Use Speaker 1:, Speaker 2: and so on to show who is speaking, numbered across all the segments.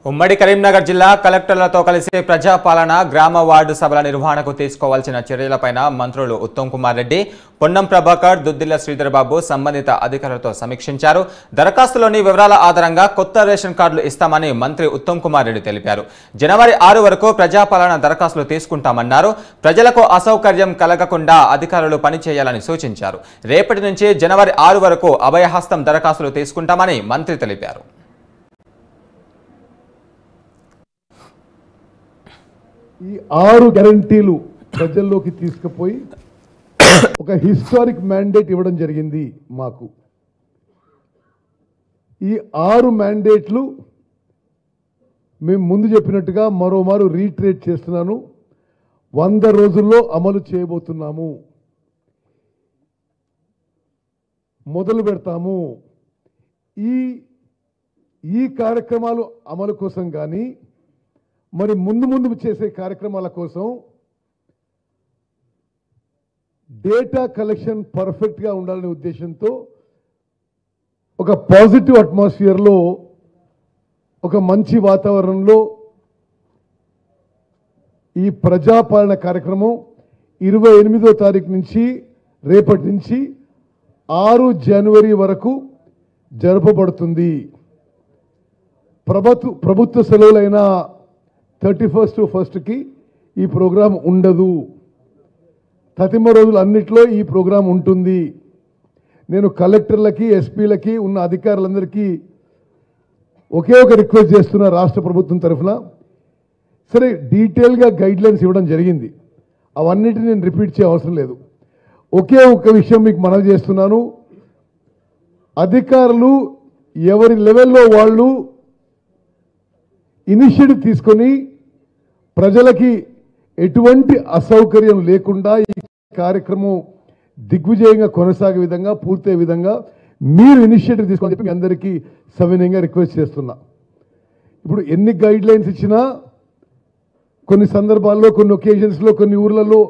Speaker 1: ఉమ్మడి కరీంనగర్ జిల్లా కలెక్టర్లతో కలిసి ప్రజాపాలన గ్రామ వార్డు సభల నిర్వహణకు తీసుకోవాల్సిన చర్యలపైన మంత్రులు ఉత్తమ్ కుమార్ రెడ్డి, పొన్నం ప్రభాకర్, దుద్దిల్ల శ్రీధర్ బాబు సంబంధిత అధికారులతో సమీక్షించారు. దరఖాస్తులోని వివరాల ఆధారంగా కొత్త రేషన్ కార్డులు ఇస్తామని మంత్రి ఉత్తమ్ కుమార్ రెడ్డి తెలిపారు. జనవరి 6 వరకు ప్రజాపాలన దరఖాస్తులు తీసుకుంటామన్నారు. ప్రజలకు అసౌకర్యం కలగకుండా అధికారులు పనిచేయాలని సూచించారు. రేపటి నుంచి జనవరి 6 వరకు అభయహస్తం దరఖాస్తులు తీసుకుంటామని మంత్రి తెలిపారు.
Speaker 2: ఈ 6 గ్యారంటీలు ప్రజల్లోకి తీసుకుపోయి ఒక హిస్టారిక్ మ్యాండేట్ ఇవ్వడం జరిగింది. మాకు ఈ 6 మ్యాండేట్లు మేము ముందు చెప్పినట్టుగా మరోమారు రీట్రేట్ చేస్తున్నాను. 100 రోజుల్లో అమలు చేయబోతున్నాము, మొదలు పెడతాము. ఈ కార్యక్రమాలు అమలు కోసం కానీ మరి ముందు చేసే కార్యక్రమాల కోసం డేటా కలెక్షన్ పర్ఫెక్ట్గా ఉండాలనే ఉద్దేశంతో ఒక పాజిటివ్ అట్మాస్ఫియర్లో, ఒక మంచి వాతావరణంలో ఈ ప్రజాపాలన కార్యక్రమం 28వ తారీఖు నుంచి, రేపటి నుంచి 6 జనవరి వరకు జరపబడుతుంది. ప్రభుత్వ సెలవులైన 31st ఫస్ట్కి ఈ ప్రోగ్రాం ఉండదు. 30 రోజులు అన్నిట్లో ఈ ప్రోగ్రాం ఉంటుంది. నేను కలెక్టర్లకి, ఎస్పీలకి, ఉన్న అధికారులందరికీ ఒకే ఒక రిక్వెస్ట్ చేస్తున్నా రాష్ట్ర ప్రభుత్వం తరఫున. సరే, డీటెయిల్గా గైడ్లైన్స్ ఇవ్వడం జరిగింది, అవన్నిటిని నేను రిపీట్ చేయ అవసరం లేదు. ఒకే ఒక విషయం మీకు మనవి చేస్తున్నాను. అధికారులు ఎవరి లెవెల్లో వాళ్ళు ఇనిషియేటివ్ తీసుకొని ప్రజలకి ఎటువంటి అసౌకర్యం లేకుండా ఈ కార్యక్రమం దిగ్విజయంగా కొనసాగే విధంగా, పూర్తయ్యే విధంగా మీరు ఇనిషియేటివ్ తీసుకొని చెప్పి మీ అందరికీ సవినయంగా రిక్వెస్ట్ చేస్తున్నా. ఇప్పుడు ఎన్ని గైడ్ లైన్స్ ఇచ్చినా కొన్ని సందర్భాల్లో, కొన్ని ఒకేషన్స్లో, కొన్ని ఊర్లలో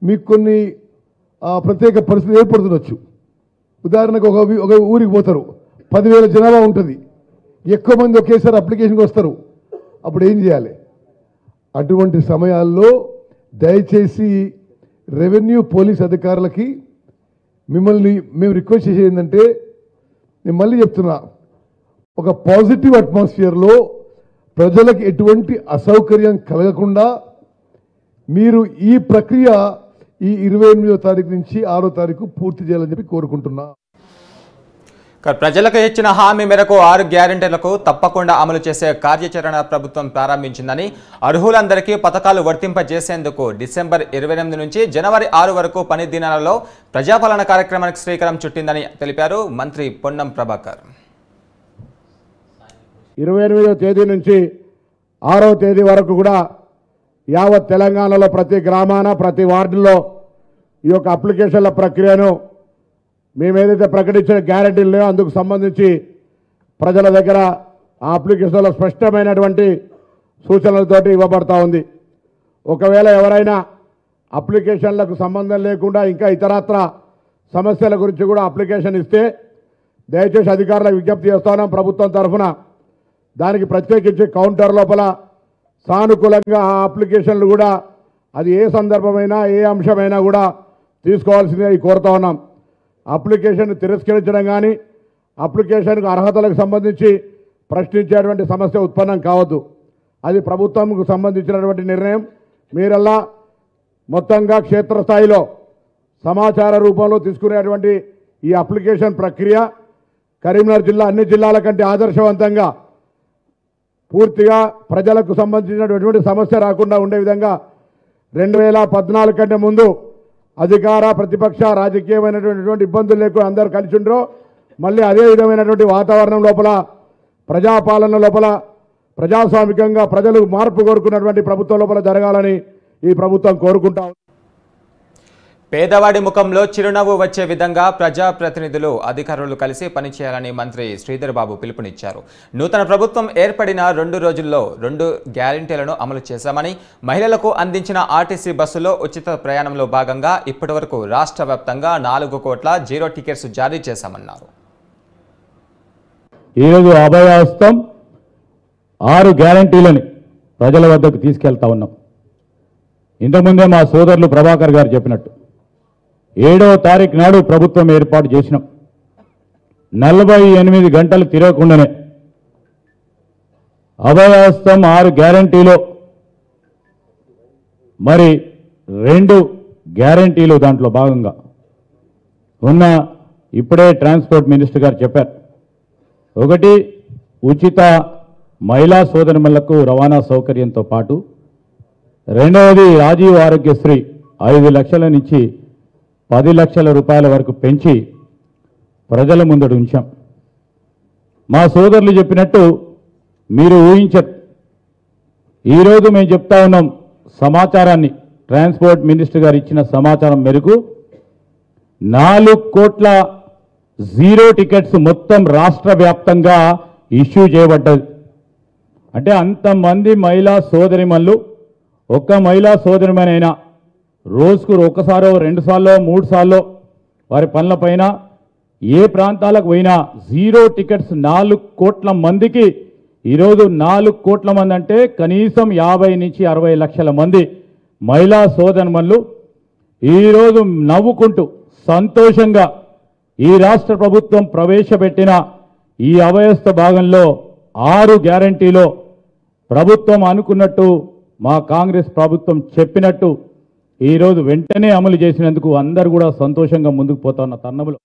Speaker 2: మీకు కొన్ని ప్రత్యేక పరిస్థితులు ఏర్పడుతుండొచ్చు. ఉదాహరణకు ఒక ఊరికి పోతారు, 10,000 జనాభా ఉంటుంది, ఎక్కువ మంది ఒకేసారి అప్లికేషన్కి వస్తారు. అప్పుడు ఏం చేయాలి? అటువంటి సమయాల్లో దయచేసి రెవెన్యూ, పోలీస్ అధికారులకి మిమ్మల్ని మేము రిక్వెస్ట్ చేసేది ఏంటంటే, నేను మళ్ళీ చెప్తున్నా, ఒక పాజిటివ్ అట్మాస్ఫియర్లో ప్రజలకు ఎటువంటి అసౌకర్యం కలగకుండా మీరు ఈ ప్రక్రియ ఈ 28వ తారీఖు నుంచి 6వ తారీఖు పూర్తి చేయాలని చెప్పి కోరుకుంటున్నా.
Speaker 1: ప్రజలకు ఇచ్చిన హామీ మేరకు 6 గ్యారెంటీలకు తప్పకుండా అమలు చేసే కార్యాచరణ ప్రభుత్వం ప్రారంభించిందని, అర్హులందరికీ పథకాలు వర్తింపజేసేందుకు డిసెంబర్ 28 నుంచి జనవరి 6 వరకు పని దినాలలో ప్రజాపాలన కార్యక్రమానికి శ్రీకారం చుట్టిందని తెలిపారు మంత్రి పొన్నం ప్రభాకర్.
Speaker 3: 28వ తేదీ నుంచి 6వ తేదీ వరకు కూడా యావత్ తెలంగాణలో ప్రతి గ్రామాన, ప్రతి వార్డులో ఈ యొక్క అప్లికేషన్ల ప్రక్రియను మేమేదైతే ప్రకటించిన గ్యారెంటీలు లేవో అందుకు సంబంధించి ప్రజల దగ్గర ఆ అప్లికేషన్లో స్పష్టమైనటువంటి సూచనలతోటి ఇవ్వబడతా ఉంది. ఒకవేళ ఎవరైనా అప్లికేషన్లకు సంబంధం లేకుండా ఇంకా ఇతరత్ర సమస్యల గురించి కూడా అప్లికేషన్ ఇస్తే దయచేసి అధికారులకు విజ్ఞప్తి చేస్తున్నాం. ప్రభుత్వం తరఫున దానికి ప్రత్యేకించి కౌంటర్ లోపల సానుకూలంగా ఆ అప్లికేషన్లు కూడా అది ఏ సందర్భమైనా, ఏ అంశమైనా కూడా తీసుకోవాల్సిందిగా కోరుతా ఉన్నాం. అప్లికేషన్ తిరస్కరించడం కానీ, అప్లికేషన్కు అర్హతలకు సంబంధించి ప్రశ్నించేటువంటి సమస్య ఉత్పన్నం కావద్దు. అది ప్రభుత్వంకు సంబంధించినటువంటి నిర్ణయం. మీరల్లా మొత్తంగా క్షేత్రస్థాయిలో సమాచార రూపంలో తీసుకునేటువంటి ఈ అప్లికేషన్ ప్రక్రియ కరీంనగర్ జిల్లా అన్ని జిల్లాల కంటే ఆదర్శవంతంగా పూర్తిగా ప్రజలకు సంబంధించినటువంటి సమస్య రాకుండా ఉండే విధంగా 2014 కంటే ముందు అధికార, ప్రతిపక్ష, రాజకీయమైనటువంటి ఇబ్బందులు లేకుండా అందరూ కలిసి ఉండరు. మళ్ళీ అదే విధమైనటువంటి వాతావరణం లోపల, ప్రజాపాలన లోపల ప్రజాస్వామికంగా ప్రజలు మార్పు కోరుకున్నటువంటి ప్రభుత్వం లోపల జరగాలని ఈ ప్రభుత్వం కోరుకుంటా.
Speaker 1: పేదవాడి ముఖంలో చిరునవ్వు వచ్చే విధంగా ప్రజాప్రతినిధులు, అధికారులు కలిసి పనిచేయాలని మంత్రి శ్రీధర్ బాబు పిలుపునిచ్చారు. నూతన ప్రభుత్వం ఏర్పడిన 2 రోజుల్లో 2 గ్యారెంటీలను అమలు చేశామని, మహిళలకు అందించిన ఆర్టీసీ బస్సులో ఉచిత ప్రయాణంలో భాగంగా ఇప్పటివరకు రాష్ట్ర వ్యాప్తంగా 4 కోట్ల జీరో టికెట్స్ జారీ చేశామన్నారు.
Speaker 3: ఈరోజు అభయహస్తం
Speaker 4: 6 గ్యారంటీలని ప్రజల వద్దకు తీసుకెళ్తా ఉన్నాం. ఇంతకుముందే మా సోదరులు ప్రభాకర్ గారు చెప్పినట్టు 7వ తారీఖు నాడు ప్రభుత్వం ఏర్పాటు చేసినాం. 48 గంటలు తిరగకుండానే అభయహస్తం 6 గ్యారంటీలో మరి 2 గ్యారంటీలు దాంట్లో భాగంగా ఉన్న ఇప్పుడే ట్రాన్స్పోర్ట్ మినిస్టర్ గారు చెప్పారు. ఒకటి ఉచిత మహిళా సోదరులకు రవాణా సౌకర్యంతో పాటు రెండవది రాజీవ్ ఆరోగ్యశ్రీ 5 లక్షల నుంచి 10 లక్షల రూపాయల వరకు పెంచి ప్రజల ముందట ఉంచాం. మా సోదరులు చెప్పినట్టు మీరు ఊహించరు. ఈరోజు మేము చెప్తా ఉన్నాం సమాచారాన్ని, ట్రాన్స్పోర్ట్ మినిస్టర్ గారు ఇచ్చిన సమాచారం మేరకు 4 కోట్ల జీరో టికెట్స్ మొత్తం రాష్ట్ర వ్యాప్తంగా ఇష్యూ చేయబడ్డది. అంటే అంతమంది మహిళా సోదరిమణులు, ఒక్క మహిళా సోదరిమణైనా రోజుకు ఒకసారో 2 సార్లో 3 సార్లో వారి పనులపైన ఏ ప్రాంతాలకు పోయినా జీరో టికెట్స్ 4 కోట్ల మందికి. ఈరోజు 4 కోట్ల మంది అంటే కనీసం 50 నుంచి 60 లక్షల మంది మహిళా సోదరిమణులు ఈరోజు నవ్వుకుంటూ సంతోషంగా ఈ రాష్ట్ర ప్రభుత్వం ప్రవేశపెట్టిన ఈ అభయస్థ భాగంలో 6 గ్యారంటీలో ప్రభుత్వం అనుకున్నట్టు, మా కాంగ్రెస్ ప్రభుత్వం చెప్పినట్టు ఈరోజు వెంటనే అమలు చేసినందుకు అందరూ కూడా సంతోషంగా ముందుకు పోతున్న తరుణంలో